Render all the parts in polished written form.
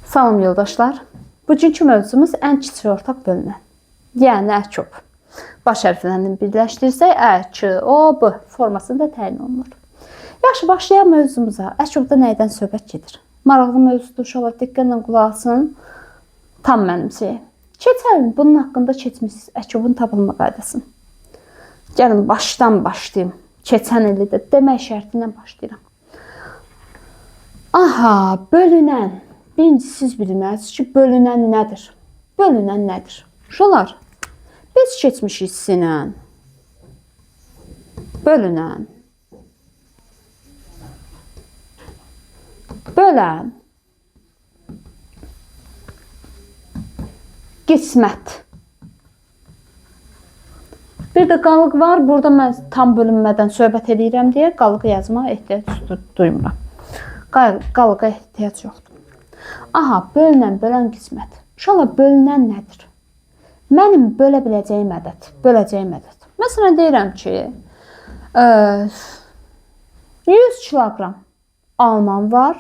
Salam yoldaşlar. Bugünkü mövzumuz ən kiçik ortaq bölünən. Yəni ə-çöp. Baş hərflərini birləşdirsək ə, k, o, b formasında təyin olunur. Yaxşı, başlayaq mövzumuza. Ə-çöpdə nədən söhbət gedir? Maraqlı mövzudur, uşaqlar diqqətlə qulaq asın. Tam mənimsəyin. Keçəlim bunun haqqında keçmişsiniz. Ə-çöpün tapılma qaydasını. Gəlin başdan başlayayım. Keçən ili də demək şərti ilə başlayıram. Aha, bölünən. Birinci siz bilməlisiniz ki, bölünən nədir? Bölünən nədir? Uşaqlar, biz keçmişik sizinlə. Bölünən. Bölən. Qismət. Bir də qalıq var. Burada mən tam bölünmədən söhbət edirəm deyə qalığı yazmağa ehtiyac duymuram. Qalığa ehtiyac yoxdur. Aha, bölünən, bölən qismət. Uşaqlar, bölünən nədir? Mənim bölə biləcəyim ədəd, böləcəyim ədəd. Məsələn, deyirəm ki, 100 kiloqram almam var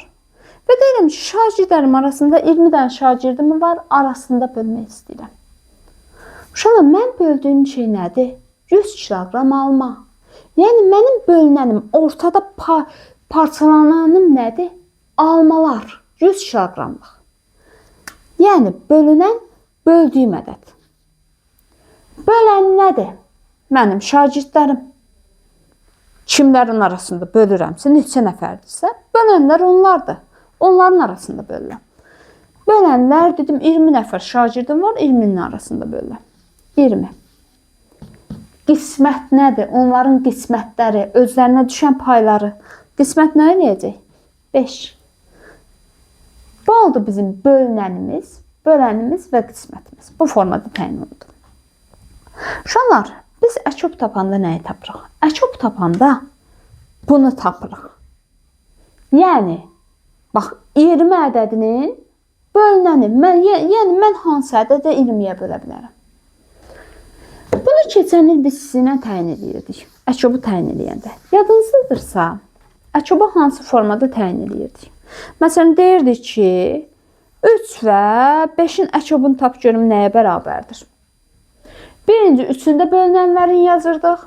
və deyirəm ki, şagirdlərim arasında 20 dənə şagirdim var, arasında bölmək istəyirəm. Uşaqlar, mən böldüyüm şey nədir? 100 kiloqram alma. Yəni, mənim bölünənim, ortada parçalananım nədir? Almalar. 100 kiloqramlıq. Yəni, bölünən böldüyüm ədəd. Bölən nədir? Mənim şagirdlərim. Kimlərin arasında bölürəmsə, neçə nəfərdirsə, bölənlər onlardır. Onların arasında bölürəm. Bölənlər, dedim, 20 nəfər şagirdim var, 20'nin arasında bölürəm. 20. Qismət nədir? Onların qismətləri, özlərinə düşən payları. Qismət nə eləyəcək? 5. Bu oldu bizim bölünənimiz, bölənimiz və qismətimiz. Bu formada təyin oldu. Uşaqlar, biz ə-çöp tapanda nəyi tapırıq? Ə-çöp tapanda bunu tapırıq. Yəni, bax, 20 ədədinin bölünəni, yəni mən hansı ədədə 20-yə bölə bilərəm? Bunu keçən il biz sizinlə təyin edirdik. Ə-çöpü təyin edəndə. Yadınızdadırsa, ə-çöpü hansı formada təyin edirdik? Məsələn, deyirdik ki, 3 və 5'in ə-çöpünü tap görüm nəyə bərabərdir? Birinci 3'ün də bölünənlərini yazırdıq.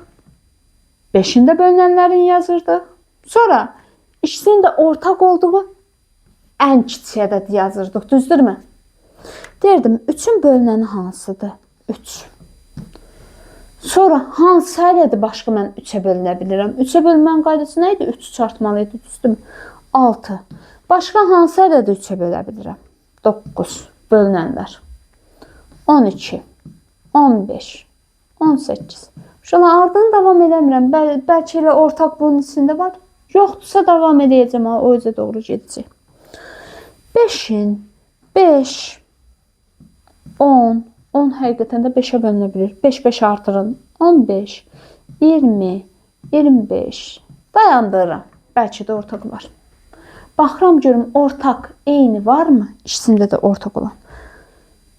5'in də bölünənlərini yazırdıq. Sonra ikisinin də ortaq olduğu ən kiçik ədəd yazırdıq, düzdürmü? Deyirdim, 3'ün bölünəni hansıdır? 3. Sonra hansı ədədi başqa mən 3'ə bölünə bilirəm? 3'ə bölünmənin qaydası nə idi? 3 çarpmalıydı, düzdürmü? 6. Başqa hansı ədədi 3'ə bölə bilirəm? 9. Bölünənlər. 12. 15. 18. Uşaqlar, ardını davam edəmirəm. Bəlkə elə ortaq bunun içində var. Yoxdursa davam edəcəm. O özə doğru gedəcək. 5'in 5. 10. 10 həqiqətən də 5'ə bölünə bilir. 5 artırın. 15. 20. 25. Dayandırıram. Bəlkə də ortaq var. Baxıram görüm ortaq eyni varmı? İkisində də ortaq olan.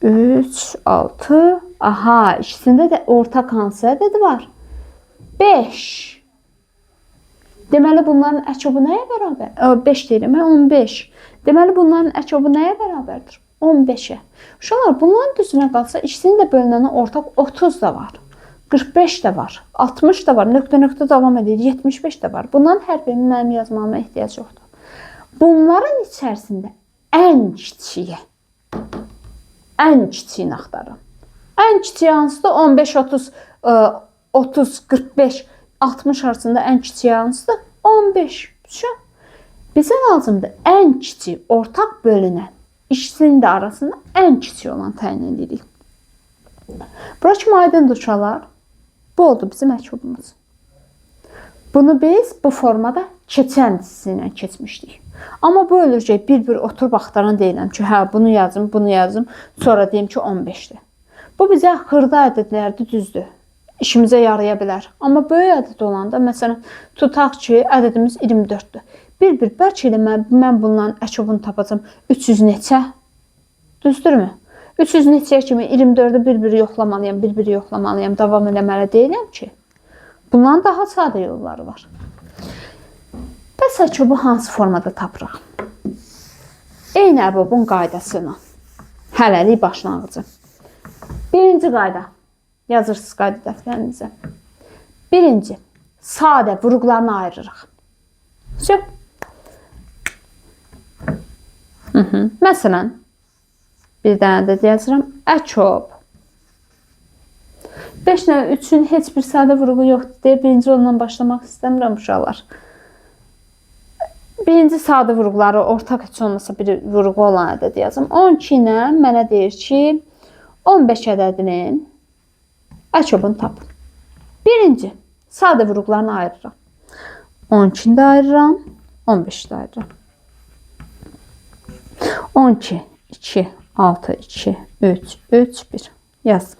3, 6. Aha, ikisində də ortaq hansı ədədi var? 5. Deməli bunların ə-çöpü nəyə bərabər? 5 deyirəm, 15. Deməli bunların ə-çöpü nəyə bərabərdir? 15'ə. Uşaqlar, bunların düzünə qalsa ikisinin də bölünəni ortaq 30 da var. 45 də var. 60 da var. Nöqtə davam edir. 75 də var. Bunların hər birini mənim yazmama ehtiyac yoxdur. Bunların içərisində ən kiçiyi, ən kiçiyini axtarın. Ən kiçiyi hansıdır? 15, 30, 30, 45, 60 arasında ən kiçiyi hansıdır? 15. Bizə lazımdır ən kiçik ortaq bölünən. İkisinin də arasında ən kiçik olan təyin edirik. Bura kimi aydındır uşaqlar. Bu oldu bizim ə-çöpümüz. Bunu biz bu formada keçən sizinlə keçmişdik. Amma bu öləcək bir oturub axtaran deyiləm ki, hə, bunu yazım, bunu yazım, sonra deyim ki 15'dir. Bu bizə xırda ədədlərdir, düzdür. İşimizə yaraya bilər. Amma böyük ədəd olanda, məsələn, tutaq ki, ədədimiz 24'dür. Bəlkə elə mən bundan ə-çöpünü tapacam 300 neçə? Düzdürmü? 300 neçəyə kimi 24'ü bir yoxlamalıyam, davam eləməli deyiləm ki. Bunların daha sadə yolları var. Bəs ə-çöpü hansı formada tapırıq? Eyni əbobun qaydasına. Hələlik başlanğıcı. Birinci qayda. Yazırsınız qayda dəftərinizə. Birinci. Sadə vurğularını ayırırıq. Məsələn, bir dənə də yazıram. Əçob. 5 növ 3-ün heç bir sadə vurğu yoxdur deyə birinci ondan başlamaq istəmirəm uşaqlar. Birinci sadə vurğuları ortaq heç olmasa bir vurğu olan ədəd yazım. 12 ilə mənə deyir ki, 15 ədədinin əçobunu tapın. Birinci, sadə vurğularını ayırıram. 12-ni də ayırıram, 15-i də ayırıram. 12, 2, 6, 2, 3, 3, 1. Yazdım.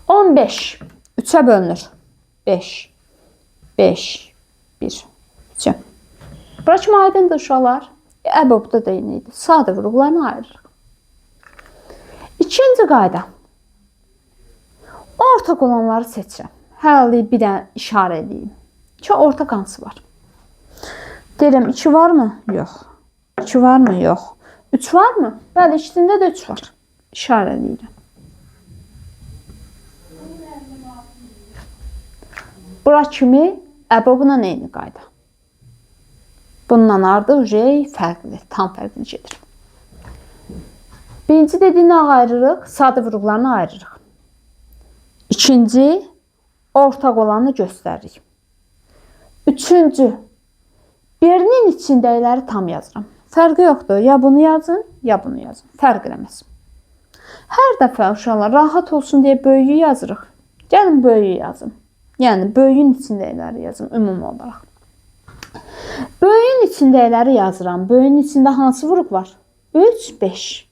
15 3'e bölünür. 5, 5, 1. Bura kimi aydındır uşaqlar. Əbobda da eyni idi. Sadə vurğularını ayırırıq. İkinci qayda. Ortaq olanları seçirəm. Hələlik bir dənə işarə edeyim. Ki, ortaq hansı var? Deyirəm, 2 var mı? Yox. 2 var mı? Yox. 3 var mı? Bəli, ikisində də 3 var. İşarə edeyim. Bura kimi əbobla eyni qayda. Bundan ardı fərqli, tam fərqli gedir. Birinci dediyini ayırırıq, sadə vurğularını ayırırıq. İkinci, ortaq olanı göstəririk. Üçüncü, birinin içindəkiləri tam yazıram. Fərqi yoxdur, ya bunu yazın, ya bunu yazın. Fərq eləməz. Hər dəfə uşaqlar rahat olsun deyə böyüyü yazırıq. Gəlin böyüyü yazın. Yəni, böyüyün içindəkiləri yazın, ümumi olaraq. Böyüyün içindəkiləri yazıram. Böyüyün içində hansı vurğu var? 3, 5.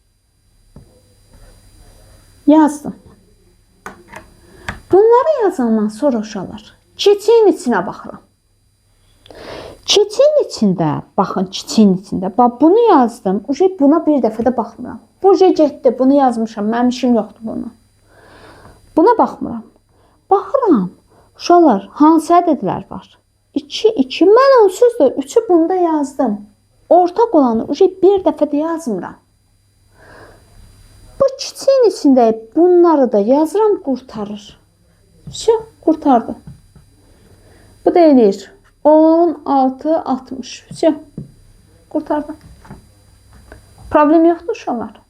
Yazdım. Bunları yazandan sonra uşaqlar, kiçiyin içinə baxıram. Kiçiyin içində, baxın, kiçiyin içində, bax, bunu yazdım. Buna bir dəfə də baxmıram. Bu getdi, bunu yazmışam, mənim işim yoxdur bunu. Buna baxmıram. Baxıram. Uşaqlar, hansı ədədlər var? 2, 2. Mən onsuz da 3'ü bunda yazdım. Ortaq olanı bir dəfə də yazmıram. Bu kiçiyin içində bunları da yazıram, qurtarır. Qurtardı. Bu da eləyir. 16, 60. Qurtardı. Problem yoxdur uşaqlar.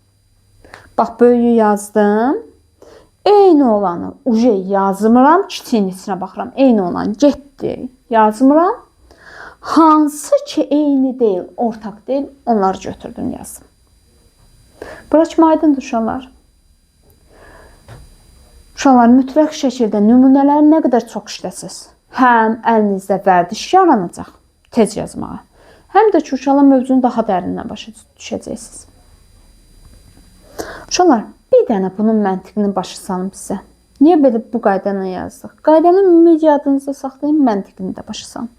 Bax, böyüyü yazdım. Eyni olanı yazmıram, kiçiyin içinə baxıram. Eyni olan getdi, yazmıram. Hansı ki eyni deyil, ortaq deyil, onları götürdüm, yazdım. Bura kimi aydındır uşaqlar. Uşaqlar, mütləq şəkildə nümunələri nə qədər çox işləsiniz, həm əlinizdə vərdiş yaranacaq, tez yazmağa, həm də ki, uşaqlar mövzunu daha dərindən başa düşəcəksiniz. Uşaqlar, bir dənə bunun məntiqini başa salım sizə. Niyə belə bu qaydanı yazdıq? Qaydanı ümumi yadınızda saxlayın, məntiqini də başa salın.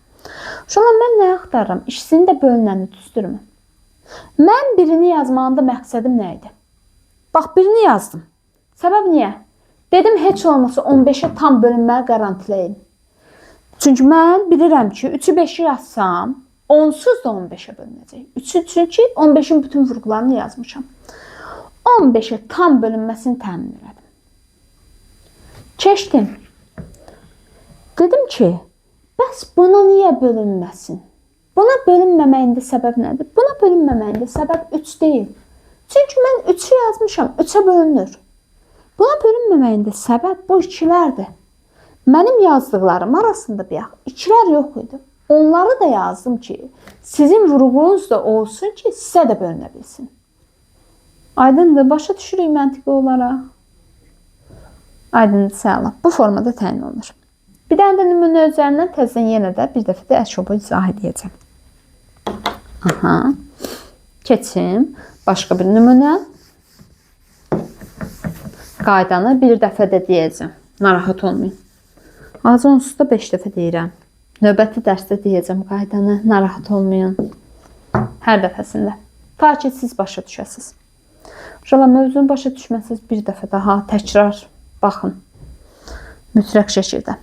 Uşaqlar, mən nə axtarıram? İkisini də bölünəni düzdürmü? Mən birini yazmağında məqsədim nə idi? Bax, birini yazdım. Səbəb niyə? Dedim, heç olmasa 15'e tam bölünməyi qarantiləyin. Çünki mən bilirəm ki, 3'ü 5'i yazsam, onsuz da 15'e bölünəcək. 3'ü çünki 15'in bütün vurğularını yazmışam. 15'e tam bölünməsini təmin elədim. Keçdim. Dedim ki, bəs buna niyə bölünməsin? Buna bölünməməyində səbəb nədir? Buna bölünməməyində səbəb 3 deyil. Çünki mən 3'ü yazmışam, 3'e bölünür. Buna bölünməməyində səbəb bu 2'lərdir. Mənim yazdıqlarım arasında bir 2'lər yox idi. Onları da yazdım ki, sizin vurğunuz da olsun ki, sizə də bölünə bilsin. Aydındır, başa düşürük məntiqi olaraq. Aydındır, sağlam. Bu formada təyin olunur. Bir dənə də nümunə üzərindən təzdən yenə də bir dəfə də əşobu izah edəcəm. Keçim. Başqa bir nümunə. Qaydanı bir dəfə də deyəcəm. Narahat olmayın. Az onsuz da 5 dəfə deyirəm. Növbəti dərsdə deyəcəm qaydanı. Narahat olmayın. Hər dəfəsində. Ta ki siz başa düşəsiniz. Uşaqlar, mövzunu başa düşməsiniz bir dəfə daha təkrar baxın. Mütləq şəkildə.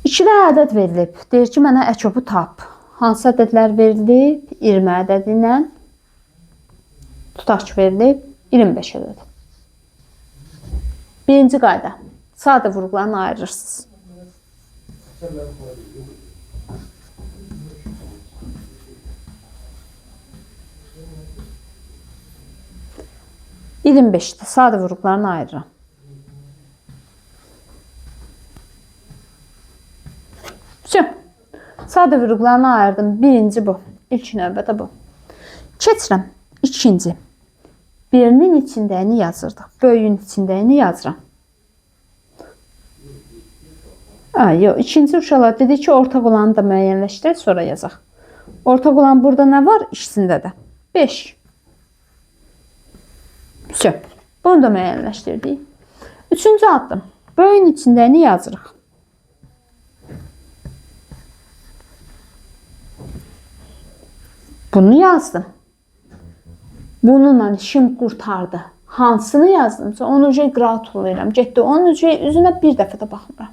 2 ədəd verilib. Deyir ki, mənə əçobu tap. hansı ədədlər verilib? 20 ədədi ilə tutaq ki, verilib 25 ədəd. Birinci qayda. Sadə vurğularını ayırırsınız. %25'te sadə vurğularını ayırıram. Sadə vurğularını ayırdım. Birinci bu. İlk növbədə bu. Keçirəm. İkinci. Birinin içindəyini yazırdıq. Böyüyün içindəyini yazıram. Yox, ikinci uşaqlar dedi ki, ortaq olanı da müəyyənləşdirək, sonra yazaq. Ortaq olan burada nə var? İkisində də. 5. Bunu da müəyyənləşdirdik. Üçüncü addım. Böyüyün içindəyini yazırıq. Bunu yazdım. Bununla işim qurtardı. Hansını yazdımsa onu qratullayıram. Getdi onun üzünə bir dəfə də baxmıram.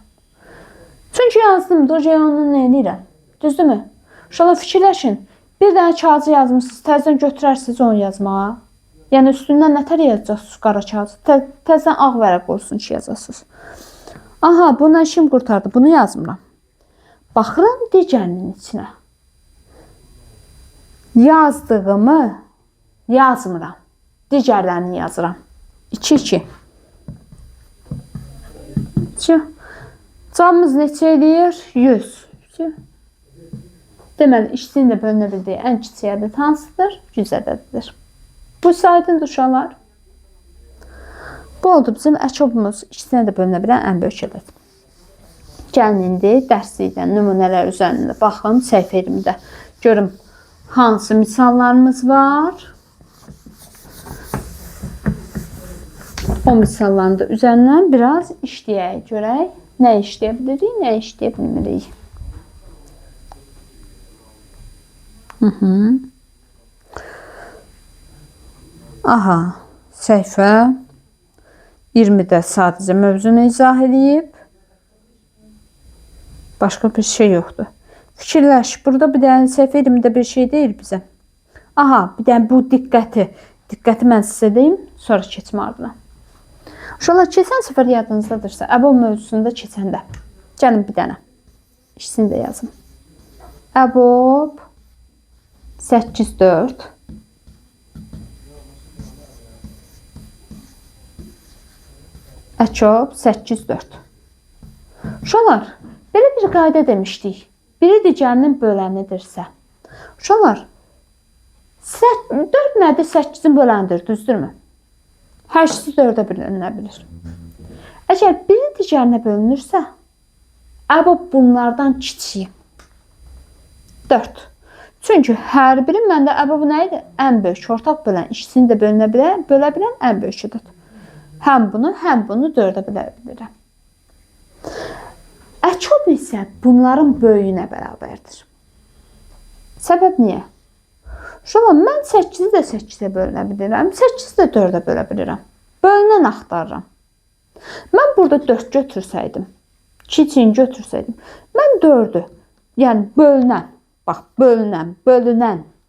Çünki yazdım, onu nə edirəm? Düzdürmü? Uşaqlar fikirləşin. Bir dənə kağızı yazmışsınız, təzədən götürərsiniz onu yazmağa. Yəni üstündən nətər yazacaqsınız qara kağızı? Təzədən ağ vərəq olsun ki yazasınız. Aha, bundan işim qurtardı. Bunu yazmıram. Baxıram digərinin içinə. Yazdığımı yazmıram. Digərlərini yazıram. 2-2. Cavabımız neçə eləyir? 100. Deməli, ikisinin də bölünə bildiyi ən kiçik ədəd hansıdır? 100 ədədidir. Bu aydındır uşaqlar. Bu oldu bizim əkobumuz. İkisinə də bölünə bilən ən böyük ədəd. Gəlin indi dərslikdən nümunələr üzərində baxın səhifə 20-də. Görüm hansı misallarımız var. O misalların da üzərindən biraz işləyək, görək. Nə işləyə bilirik, nə işləyə bilmirik. Aha, səhifə 20-də sadəcə mövzunu izah edib. Başqa bir şey yoxdur. Fikirləş, burada bir dənə səhifə 20-də bir şey deyil bizə. Aha, bir dənə bu diqqəti mən sizə deyim, sonra keçmə ardına. Uşaqlar, keçən səfər yadınızdadırsa, əbob mövzusunda keçəndə. Gəlin bir dənə. İkisini də yazın. Əbob 8-4. Əkob 8-4. Uşaqlar, belə bir qayda demişdik. Biri digərinin bölənidirsə. Uşaqlar, 4 nədir? 8-in bölənidir, düzdürmü? Hər ikisi 4-ə bölünə bilir. Əgər biri digərinə bölünürsə, əbob bunlardan kiçiyim. 4. Çünki hər biri məndə əbob nə idi? Ən böyük ortaq bölən. İkisini də bölə bilən ən böyük ədəd. Həm bunu 4-ə bölə bilirəm. Əkob isə bunların böyüyünə bərabərdir. Səbəb niyə? Uşaqlar, mən 8-i də 8-ə bölünə bilirəm, 8-i də 4-ə bölə bilirəm. Bölünən axtarıram. Mən burada 4 götürsəydim, kiçiyini götürsəydim, mən 4-ü, yəni bölünən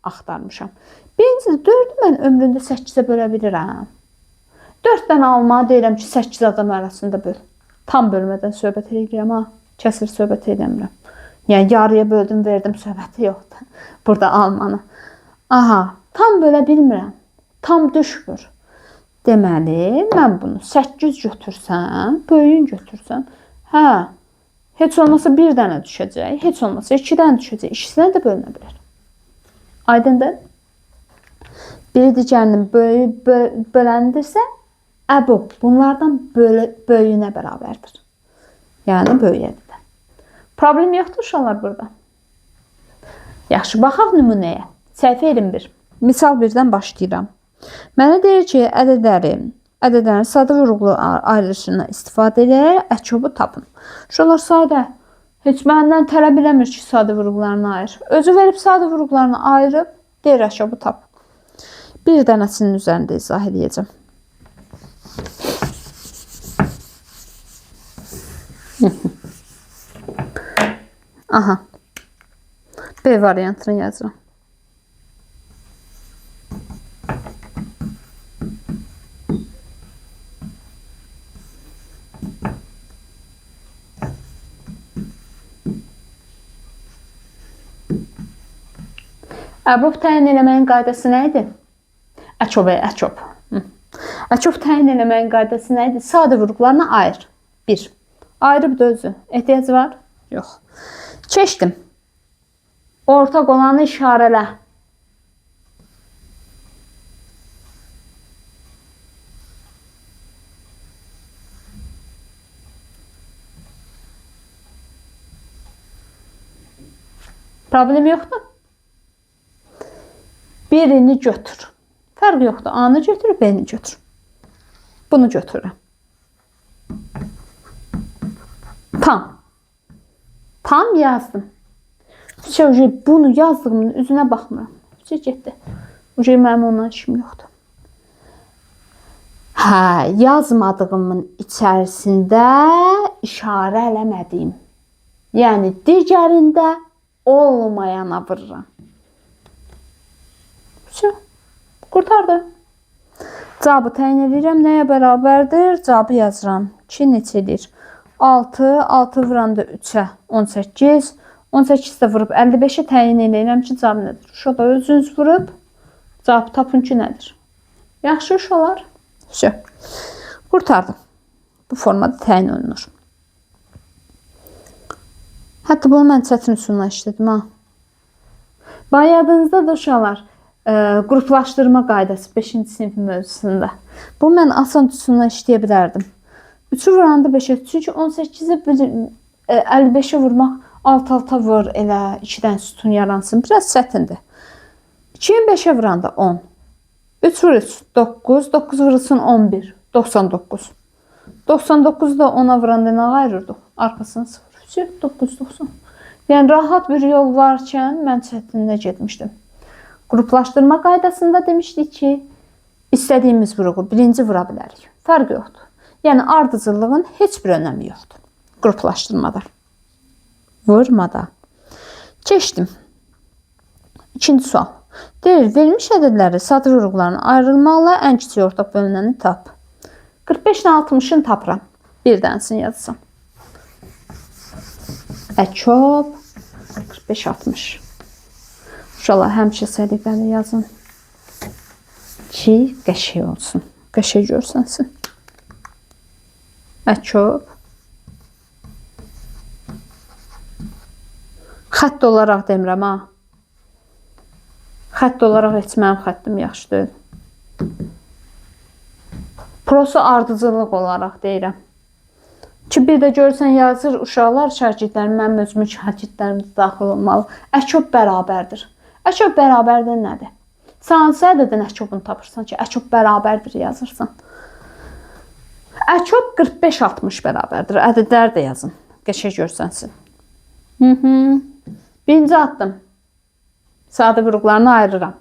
axtarmışam. Birincisi, 4-ü mən ömründə 8-ə bölə bilirəm. 4-dən almağı deyirəm ki, 8 adam arasında böl. Tam bölmədən söhbət edirəm, kəsir söhbət edəmirəm. Yəni, yarıya böldüm, verdim söhbəti yoxdur. Burada almanı. Aha, tam bölə bilmirəm. Tam düşmür. Deməli, mən bunu 8 götürsəm, böyüyün götürsəm, heç olmasa bir dənə düşəcək, heç olmasa 2 dənə düşəcək, ikisinə də bölünə bilər. Aydındır? Biri digərinin böləndirsə, əbob bunlardan böyüyünə bərabərdir. Yəni, böyüyədir. Problem yoxdur uşaqlar burada. Yaxşı, baxaq nümunəyə. Səhifə 21. Misal 1-dən başlayıram. Mənə deyir ki, ədədlərin sadə vurğulu ayrılışından istifadə edərək əkobu tapın. Uşaqlar, sadə. Heç məndən tələb eləmir ki, sadə vurğularını ayır. Özü verib sadə vurğularını ayırıb, deyir əkobu tapın. Bir dənəsinin üzərində izah edəcəm. Aha. B variantını yazıram. Əbrob təyin eləməyin qaydası nə idi? Əçob. Əçob təyin eləməyin qaydası nə idi? Sadə vurğularına ayır. 1. Ayrı bir də özü. Ehtiyac var? Yox. Keçdim. Ortaq olanı işarələ. Problem yoxdur. Birini götür. Fərq yoxdur. A-nı götür, B-ni götür. Bunu götürürəm. Tam yazdım. Bunu yazdığımın üzünə baxmıram. Getdi. Mənim ondan işim yoxdur. Yazmadığımın içərisində işarə eləmədiyim. Yəni digərində olmayana vururam. Qurtardı. Cavabı təyin edirəm. Nəyə bərabərdir? Cavabı yazıram. 2 neçədir? 6. 6 vuranda 3-ə 18. 18 də vurub 55-ə təyin edirəm ki, cavab nədir? Şurada özünüz vurub cavabı tapın ki, nədir? Yaxşı uşaqlar. Qurtardım. Bu formada təyin olunur. Hətta bunu mən çətin üsulla işlədim. Yadınızdadır uşaqlar. Qruplaşdırma qaydası 5-ci sinif mövzusunda. Bu mən asan üsulla işləyə bilərdim. 3'ü vuranda 5'e. Çünki 18'i 55'e vurmaq alt-alta vur elə 2-dən sütun yaransın. Biraz çətindir. 2'yi 5'e vuranda 10. 3 vur 3 9. 9 vurulsun 11. 99. 99'u da 10'a vuranda nə ayırırdıq? Arxasını 0. 9 90. Yəni rahat bir yol varkən mən çətinlə getmişdim. Qruplaşdırma qaydasında demişdik ki, istədiyimiz vurğu birinci vura bilərik. Fərq yoxdur. Yəni ardıcıllığın heç bir önəmi yoxdur. Qruplaşdırmada. Vurmada. Keçdim. İkinci sual. Deyir, verilmiş ədədləri sadə vurğularına ayrılmaqla ən kiçik ortaq bölünəni tap. 45 ilə 60'ını tapıram. Bir dənəsini yazsam. Əçob 45-60. Uşaqlar həmişə səliqəli yazın ki, qəşəng olsun. Qəşəng görsənsin. Əçob. Xətt olaraq demirəm ha. Xətt olaraq heç mənim xəttim yaxşı deyil. Prosu ardıcıllıq olaraq deyirəm. Ki bir də görsən yazır uşaqlar, şagirdlərim, mənim özümün şagirdlərim daxil olmalı. Əçob bərabərdir. Əçob bərabərdir nədir? Sən hansı ədədin əçobunu tapırsan ki, əçob bərabərdir yazırsan. Əçob 45-60 bərabərdir. Ədədlər də yazın. Qəşəng görsənsin. Birinci addım. Sadə vurğularını ayırıram.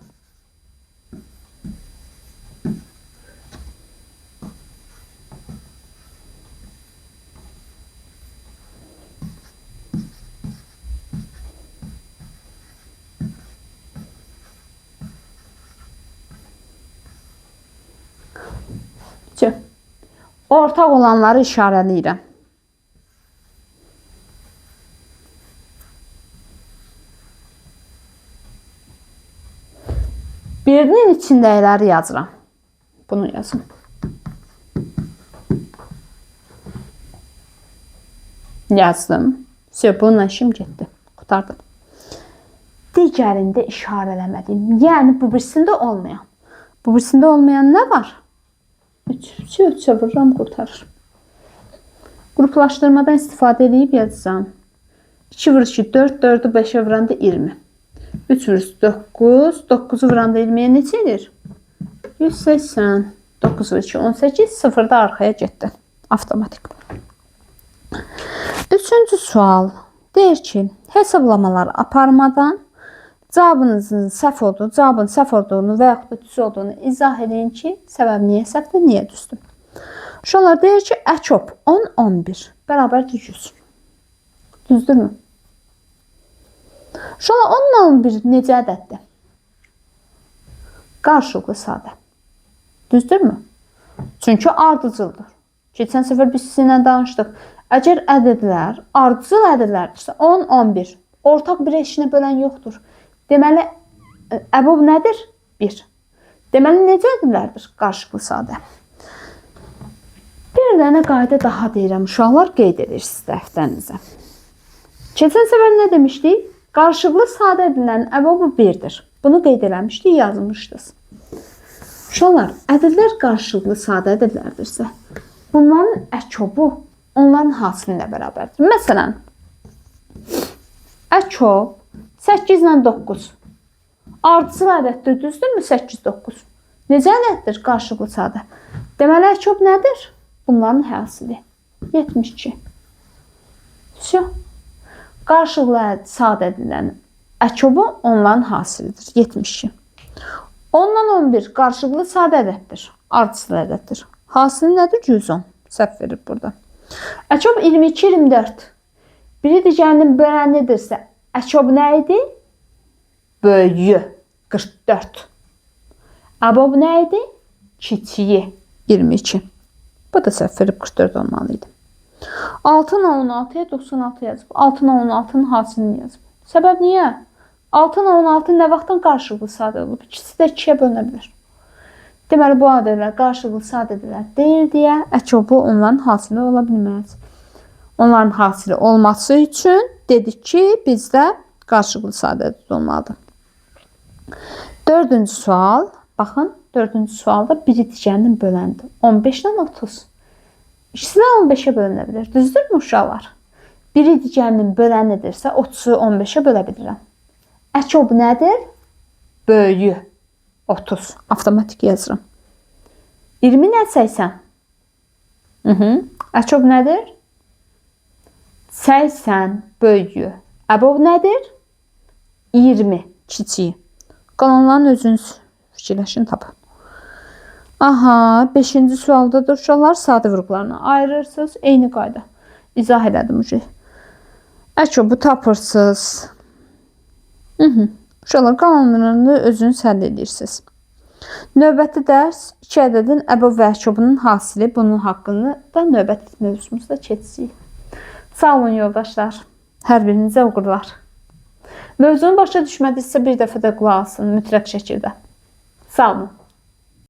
Ortaq olanları işarələyirəm. Birinin içindəkiləri yazıram. Bunu yazın. Yazdım. Bununla işim getdi. Qurtardım. Digərində işarələmədim. Yəni bu birisində olmayan. Bu birisində olmayan nə var? 3'e vururam, qurtarır. Qruplaşdırmadan istifadə edib yazacağım. 2 vur 2 4, 4'ü 5'e vuranda 20. 3 vur 9, 9'u vuranda 20'ye neçə edir? 180. 9 vur 2 18, 0 da arxaya getdi. Avtomatik. Üçüncü sual. Deyir ki, hesablamalar aparmadan cavabınızın səhv olduğunu, cavabın səhv olduğunu və yaxud da düz olduğunu izah edin ki, səbəb niyə səhvdir, niyə düzdür. Uşaqlar deyir ki, əçob 10, 11 bərabərdir 100. Düzdürmü? Uşaqlar 10-la 11 necə ədəddir? Qarşılıqlı sadə. Düzdürmü? Çünki ardıcıldır. Keçən səfər biz sizinlə danışdıq. Əgər ədədlər ardıcıl ədədlərdirsə 10, 11. Ortaq bir eşinə bölən yoxdur. Deməli, əbab nədir? 1. Deməli, necə ədədlərdir? Qarşılıqlı sadə. Bir dənə qayda daha deyirəm. Uşaqlar qeyd edirsiniz dəftərinizə. Keçən səfər nə demişdik? Qarşılıqlı sadə edilən əbabı 1-dir. Bunu qeyd eləmişdik, yazmışdınız. Uşaqlar, ədədlər qarşılıqlı sadə ədədlərdirsə, bunların əkobu onların hasili ilə bərabərdir. Məsələn, əkob 8 ilə 9. Ardıcıl ədəddir, düzdürmü? 8, 9. Necə ədəddir? Qarşılıqlı sadə. Deməli, əkob nədir? Bunların hasili 72. Всё. Qarşılıqlı sadə edilən əkobu onların hasilidir. 72. 10-dan 11 qarşılıqlı sadə ədəddir. Ardıcıl ədəddir. Hasili nədir? 110. Səhv verir burada. Əkob 22, 24. Biri digərinin bölənlidirsə, əkob nə idi? Böyüyü 44. Əbab nə idi? Kiçiyi 22. Bu da səhv verib 44 olmalı idi. 6-la 16-ya 96 yazıb. 6-la 16-nın hasilini yazıb. Səbəb niyə? 6-la 16 nə vaxtdan qarşılıqlı sadə olub? İkisi də 2-yə bölünə bilər. Deməli, bu ədədlər qarşılıqlı sadədirlər deyil deyə əkobu onların hasili ola bilməz. Onların hasili olması üçün dedik ki, bizdə qarşılıqlı sadə ədəd olmalıdır. 4-cü sual. Baxın, 4-cü sualda biri digərinin böləndir. 15-dən 30. İkisi də 15-ə bölünə bilər. Düzdürmü uşaqlar? Biri digərinin bölənlidirsə 30-u 15-ə bölə bilirəm. Əkob nədir? Böyüyü 30. Avtomatik yazıram. 20 nə 80? Əkob nədir? 80 böyüyü. Əbab nədir? 20 kiçiyi. Qalanların özünüz fikirləşin, tapın. Aha, 5-ci sualda da uşaqlar sadə vurğularına ayırırsınız. Eyni qayda. İzah elədim. Əkobu tapırsınız. Uşaqlar qalanlarını özünüz həll edirsiniz. Növbəti dərs 2 ədədin əbab və əkobunun hasili. Bunun haqqını da növbəti mövzumuzda keçəcəyik. Sağ olun yoldaşlar. Hər birinizə uğurlar. Mövzunu başa düşmədinizsə bir dəfə də qulaq asın mütləq şəkildə. Sağ olun.